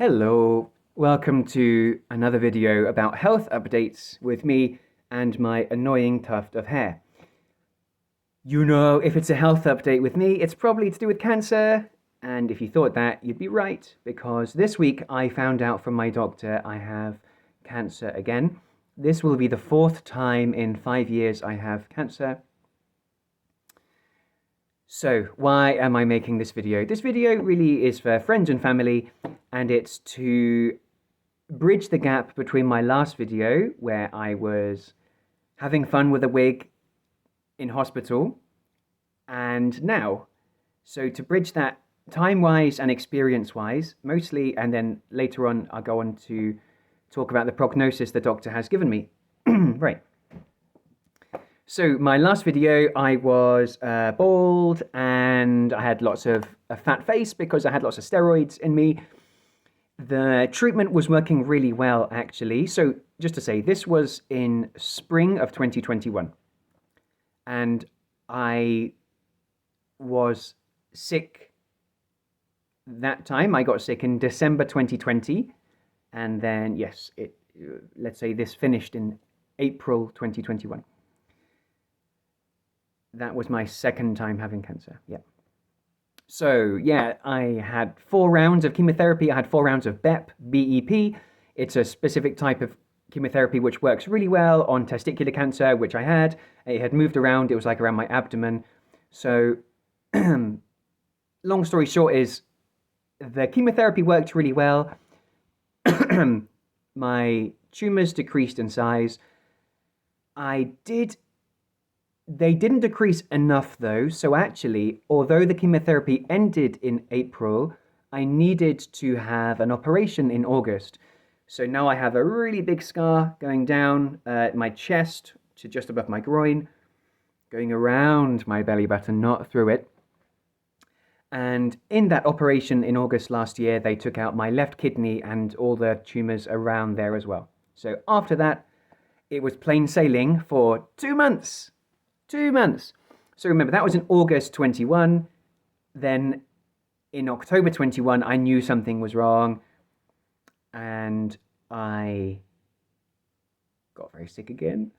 Hello, welcome to another video about health updates with me and my annoying tuft of hair. You know, if it's a health update with me, it's probably to do with cancer. And if you thought that, you'd be right, because this week I found out from my doctor I have cancer again. This will be the fourth time in 5 years I have cancer. So why am I making this video? This video really is for friends and family, and it's to bridge the gap between my last video where I was having fun with a wig in hospital and now. So to bridge that time-wise and experience-wise, mostly, and then later on I'll go on to talk about the prognosis the doctor has given me. Right. So my last video, I was bald and I had lots of a fat face because I had lots of steroids in me. The treatment was working really well, actually. So just to say, this was in spring of 2021. And I was sick that time. I got sick in December 2020. And then, yes, let's say this finished in April 2021. That was my second time having cancer. Yeah. So, yeah, I had 4 rounds of chemotherapy. I had 4 rounds of BEP. It's a specific type of chemotherapy which works really well on testicular cancer, which I had. It had moved around. It was like around my abdomen. So, long story short is the chemotherapy worked really well. My tumors decreased in size. They didn't decrease enough though, so actually, although the chemotherapy ended in April, I needed to have an operation in August. So now I have a really big scar going down my chest to just above my groin, going around my belly button, not through it. And in that operation in August last year, they took out my left kidney and all the tumors around there as well. So after that, it was plain sailing for 2 months. 2 months. So remember, that was in August 21. Then in October 21, I knew something was wrong. And I got very sick again.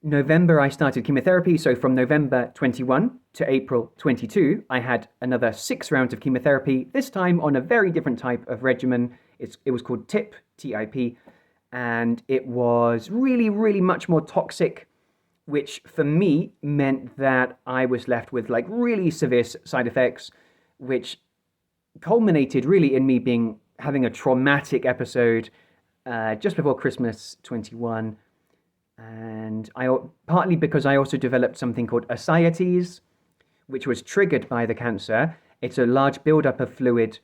November, I started chemotherapy. So from November 21 to April 22, I had another 6 rounds of chemotherapy, this time on a very different type of regimen. It was called TIP, T-I-P. And it was really, really much more toxic, which for me meant that I was left with like really severe side effects, which culminated really in me having a traumatic episode just before Christmas 21. And partly because I also developed something called ascites, which was triggered by the cancer. It's a large buildup of fluid,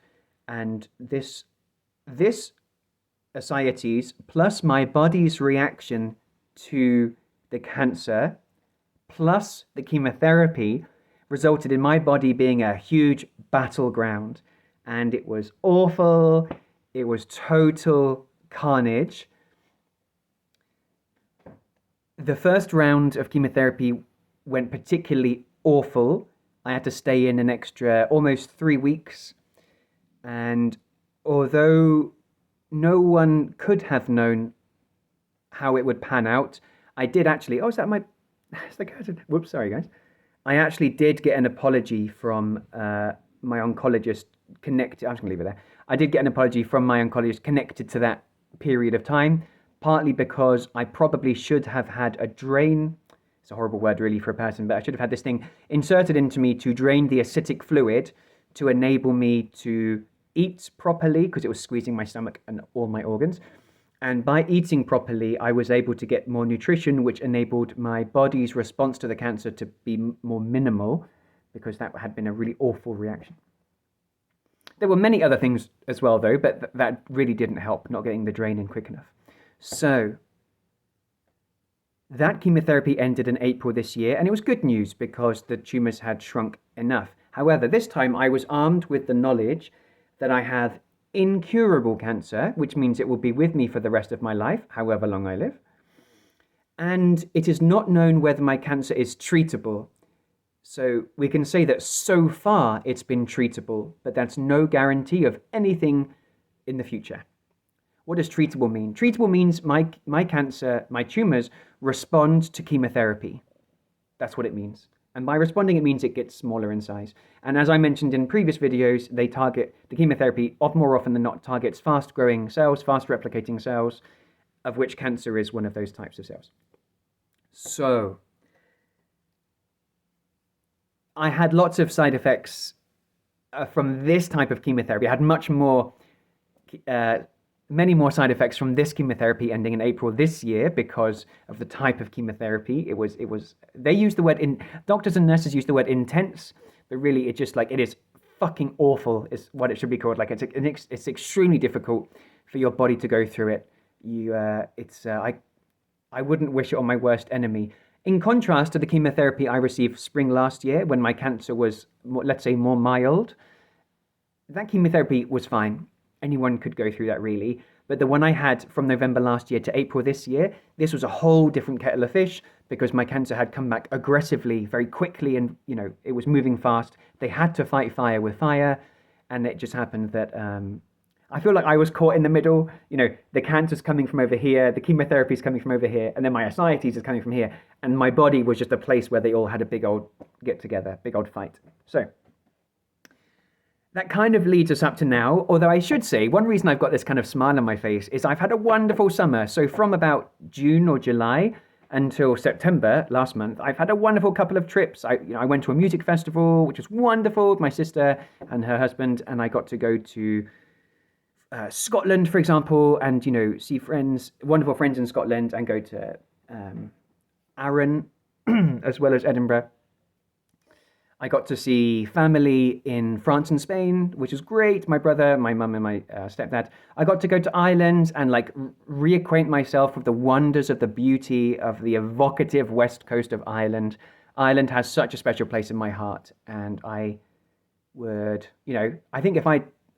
and this ascites plus my body's reaction to the cancer plus the chemotherapy resulted in my body being a huge battleground, and it was awful. It was total carnage. The first round of chemotherapy went particularly awful. I had to stay in an extra almost 3 weeks, and although no one could have known how it would pan out, I did actually. Oh, is that my? Is the curtain? Whoops, sorry guys. I actually did get an apology from my oncologist connected. I'm just gonna leave it there. I did get an apology from my oncologist connected to that period of time, partly because I probably should have had a drain. It's a horrible word really for a person, but I should have had this thing inserted into me to drain the acidic fluid to enable me to eat properly, because it was squeezing my stomach and all my organs. And by eating properly, I was able to get more nutrition, which enabled my body's response to the cancer to be more minimal, because that had been a really awful reaction. There were many other things as well, though, but that really didn't help, not getting the drain in quick enough. So that chemotherapy ended in April this year, and it was good news because the tumors had shrunk enough. However, this time I was armed with the knowledge that I have incurable cancer, which means it will be with me for the rest of my life, however long I live. And it is not known whether my cancer is treatable. So we can say that so far it's been treatable, but that's no guarantee of anything in the future. What does treatable mean? Treatable means my cancer, my tumors respond to chemotherapy. That's what it means. And by responding, it means it gets smaller in size. And as I mentioned in previous videos, they target the chemotherapy, more often than not, targets fast growing cells, fast replicating cells, of which cancer is one of those types of cells. So, I had lots of side effects from this type of chemotherapy. I had many more side effects from this chemotherapy ending in April this year because of the type of chemotherapy. They use the word doctors and nurses use the word intense, but really it is fucking awful is what it should be called. Like it's extremely difficult for your body to go through it. I wouldn't wish it on my worst enemy. In contrast to the chemotherapy I received spring last year when my cancer was, let's say, more mild, that chemotherapy was fine. Anyone could go through that really. But the one I had from November last year to April this year, this was a whole different kettle of fish because my cancer had come back aggressively, very quickly, and it was moving fast. They had to fight fire with fire, and it just happened that I feel like I was caught in the middle. The cancer's coming from over here, the chemotherapy's coming from over here, and then my ascites is coming from here, and my body was just a place where they all had a big old get together, big old fight. So that kind of leads us up to now, although I should say, one reason I've got this kind of smile on my face is I've had a wonderful summer. So from about June or July until September last month, I've had a wonderful couple of trips. I went to a music festival, which was wonderful, with my sister and her husband, and I got to go to Scotland, for example, and, see wonderful friends in Scotland, and go to Arran, as well as Edinburgh. I got to see family in France and Spain, which is great. My brother, my mum, and my stepdad. I got to go to Ireland and reacquaint myself with the wonders of the beauty of the evocative west coast of Ireland. Ireland has such a special place in my heart, and I would, I think if I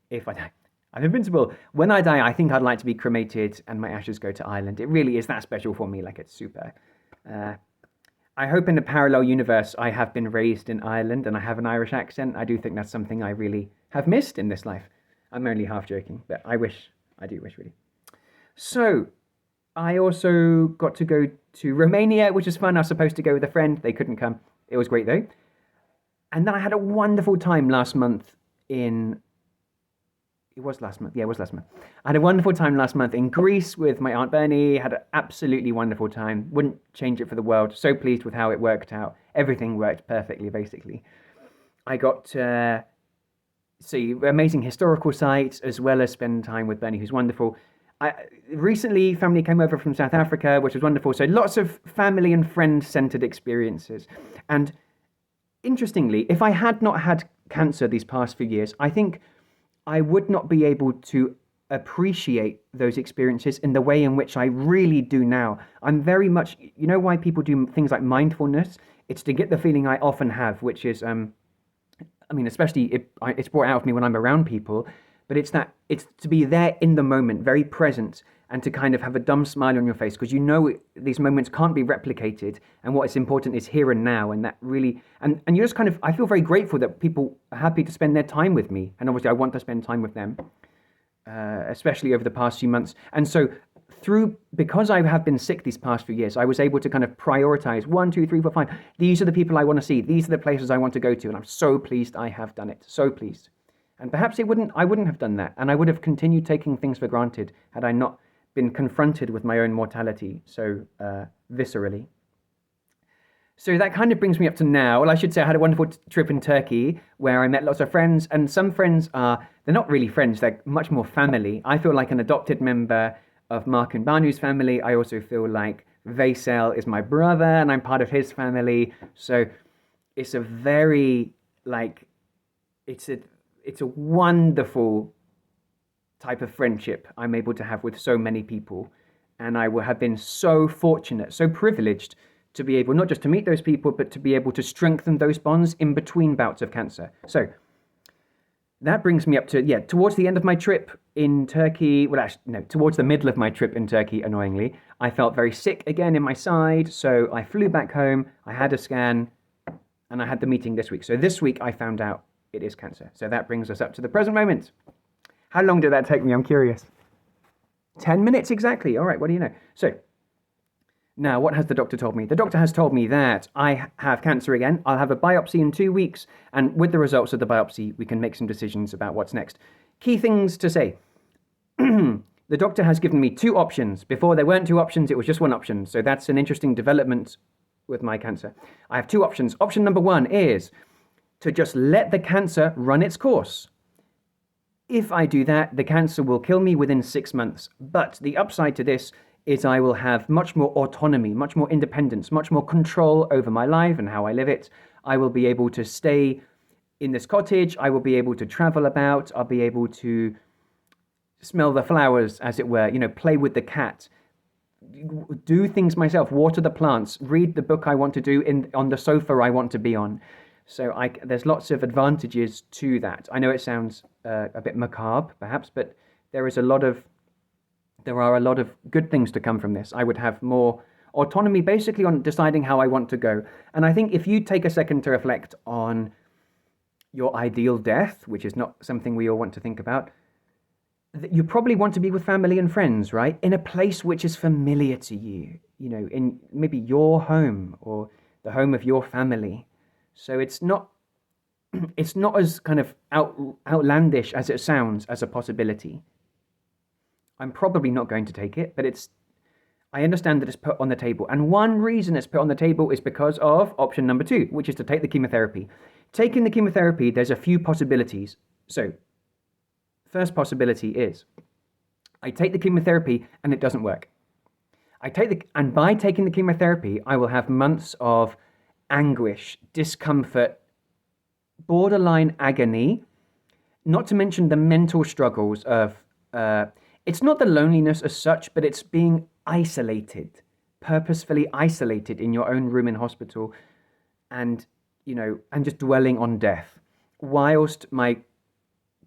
die, I'm invincible. When I die, I think I'd like to be cremated and my ashes go to Ireland. It really is that special for me. It's super. I hope in a parallel universe I have been raised in Ireland and I have an Irish accent. I do think that's something I really have missed in this life. I'm only half joking, but I do wish really. So, I also got to go to Romania, which is fun. I was supposed to go with a friend. They couldn't come. It was great though. And then I had a wonderful time last month It was last month. I had a wonderful time last month in Greece with my Aunt Bernie. Had an absolutely wonderful time. Wouldn't change it for the world. So pleased with how it worked out. Everything worked perfectly, basically. I got to see amazing historical sites as well as spend time with Bernie, who's wonderful. Recently, family came over from South Africa, which was wonderful. So lots of family and friend-centered experiences. And interestingly, if I had not had cancer these past few years, I think I would not be able to appreciate those experiences in the way in which I really do now. I'm very much, why people do things like mindfulness? It's to get the feeling I often have, which is, especially it's brought out of me when I'm around people, but it's to be there in the moment, very present, and to kind of have a dumb smile on your face because these moments can't be replicated, and what is important is here and now, and that really, and you just kind of, I feel very grateful that people are happy to spend their time with me, and obviously I want to spend time with them, especially over the past few months. And so because I have been sick these past few years, I was able to kind of prioritize 1, 2, 3, 4, 5. These are the people I want to see. These are the places I want to go to, and I'm so pleased I have done it. So pleased. And perhaps I wouldn't have done that, and I would have continued taking things for granted had I not been confronted with my own mortality so viscerally. So that kind of brings me up to now. Well, I should say I had a wonderful trip in Turkey where I met lots of friends, and some friends they're not really friends, they're much more family. I feel like an adopted member of Mark and Banu's family. I also feel like Vaisel is my brother and I'm part of his family. So it's a very, it's a wonderful type of friendship I'm able to have with so many people. And I will have been so fortunate, so privileged to be able not just to meet those people, but to be able to strengthen those bonds in between bouts of cancer. So that brings me up to, towards the end of my trip in Turkey, towards the middle of my trip in Turkey, annoyingly, I felt very sick again in my side. So I flew back home, I had a scan, and I had the meeting this week. So this week I found out it is cancer. So that brings us up to the present moment. How long did that take me? I'm curious. 10 minutes exactly. All right, what do you know? So, now, what has the doctor told me? The doctor has told me that I have cancer again. I'll have a biopsy in 2 weeks, and with the results of the biopsy, we can make some decisions about what's next. Key things to say. The doctor has given me two options. Before, there weren't two options, it was just one option. So that's an interesting development with my cancer. I have two options. Option number one is to just let the cancer run its course. If I do that, the cancer will kill me within 6 months. But the upside to this is I will have much more autonomy, much more independence, much more control over my life and how I live it. I will be able to stay in this cottage. I will be able to travel about. I'll be able to smell the flowers, as it were, play with the cat, do things myself, water the plants, read the book I want to do on the sofa I want to be on. So there's lots of advantages to that. I know it sounds a bit macabre, perhaps, but there are a lot of good things to come from this. I would have more autonomy basically on deciding how I want to go. And I think if you take a second to reflect on your ideal death, which is not something we all want to think about, you probably want to be with family and friends, right? In a place which is familiar to you, in maybe your home or the home of your family. So it's not as kind of outlandish as it sounds as a possibility. I'm probably not going to take it, but I understand that it's put on the table. And one reason it's put on the table is because of option number two, which is to take the chemotherapy. Taking the chemotherapy, there's a few possibilities. So, first possibility is I take the chemotherapy and it doesn't work. And by taking the chemotherapy, I will have months of anguish, discomfort, borderline agony, not to mention the mental struggles of, it's not the loneliness as such, but it's being isolated, purposefully isolated in your own room in hospital and just dwelling on death whilst my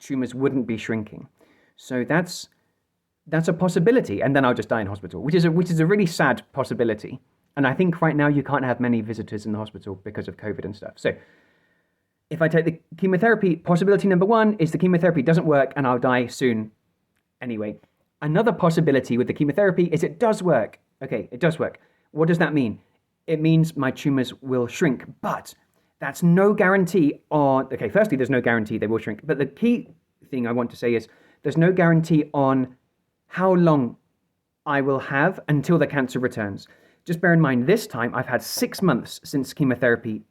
tumors wouldn't be shrinking. So that's a possibility. And then I'll just die in hospital, which is a really sad possibility. And I think right now you can't have many visitors in the hospital because of COVID and stuff. So if I take the chemotherapy, possibility number one is the chemotherapy doesn't work and I'll die soon anyway. Another possibility with the chemotherapy is it does work. Okay, it does work. What does that mean? It means my tumors will shrink, but that's no guarantee on, okay, firstly, there's no guarantee they will shrink. But the key thing I want to say is there's no guarantee on how long I will have until the cancer returns. Just bear in mind, this time I've had 6 months since chemotherapy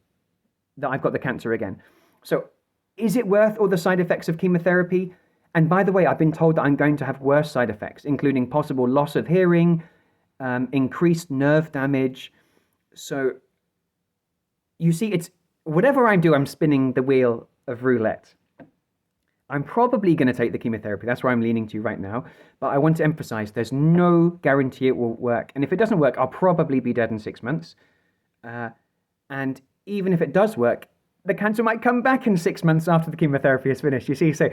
that I've got the cancer again. So is it worth all the side effects of chemotherapy? And by the way, I've been told that I'm going to have worse side effects, including possible loss of hearing, increased nerve damage. So you see, it's whatever I do, I'm spinning the wheel of roulette. I'm probably going to take the chemotherapy. That's where I'm leaning to right now. But I want to emphasize there's no guarantee it will work. And if it doesn't work, I'll probably be dead in 6 months. And even if it does work, the cancer might come back in 6 months after the chemotherapy is finished. You see, so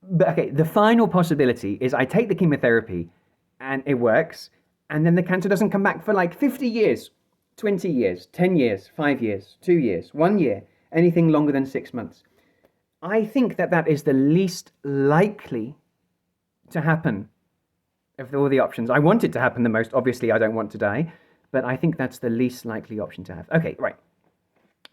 but okay, the final possibility is I take the chemotherapy and it works, and then the cancer doesn't come back for like 50 years, 20 years, 10 years, 5 years, 2 years, 1 year, anything longer than 6 months. I think that is the least likely to happen of all the options. I want it to happen the most. Obviously, I don't want to die, but I think that's the least likely option to have. Okay, right.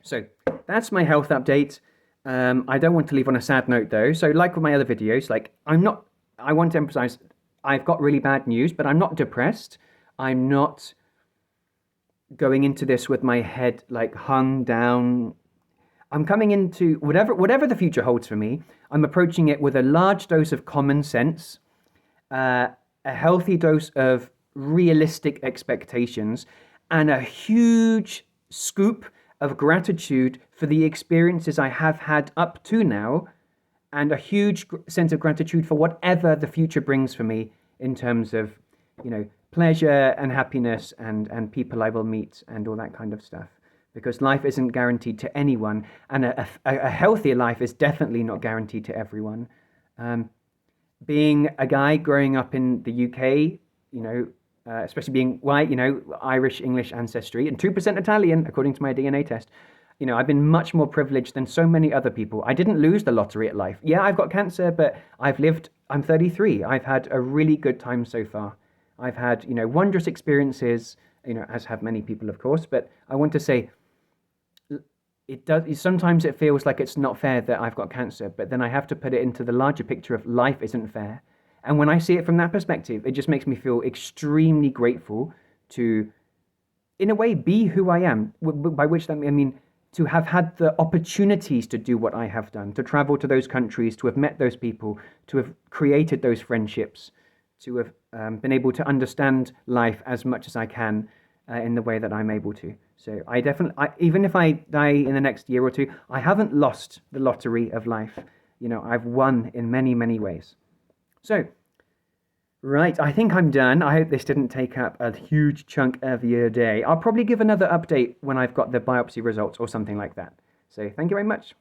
So that's my health update. I don't want to leave on a sad note though. So like with my other videos, I want to emphasize, I've got really bad news, but I'm not depressed. I'm not going into this with my head like hung down. I'm coming into whatever the future holds for me. I'm approaching it with a large dose of common sense, a healthy dose of realistic expectations, and a huge scoop of gratitude for the experiences I have had up to now, and a huge sense of gratitude for whatever the future brings for me in terms of, pleasure and happiness and people I will meet and all that kind of stuff. Because life isn't guaranteed to anyone, and a healthier life is definitely not guaranteed to everyone. Being a guy growing up in the UK, especially being white, Irish, English ancestry, and 2% Italian, according to my DNA test, I've been much more privileged than so many other people. I didn't lose the lottery at life. Yeah, I've got cancer, but I'm 33. I've had a really good time so far. I've had, wondrous experiences, as have many people, of course. But I want to say, it does, sometimes it feels like it's not fair that I've got cancer, but then I have to put it into the larger picture of life isn't fair. And when I see it from that perspective, it just makes me feel extremely grateful to, in a way, be who I am. By which I mean to have had the opportunities to do what I have done, to travel to those countries, to have met those people, to have created those friendships, to have been able to understand life as much as I can in the way that I'm able to. So I definitely, even if I die in the next year or two, I haven't lost the lottery of life. I've won in many, many ways. So, right, I think I'm done. I hope this didn't take up a huge chunk of your day. I'll probably give another update when I've got the biopsy results or something like that. So, thank you very much.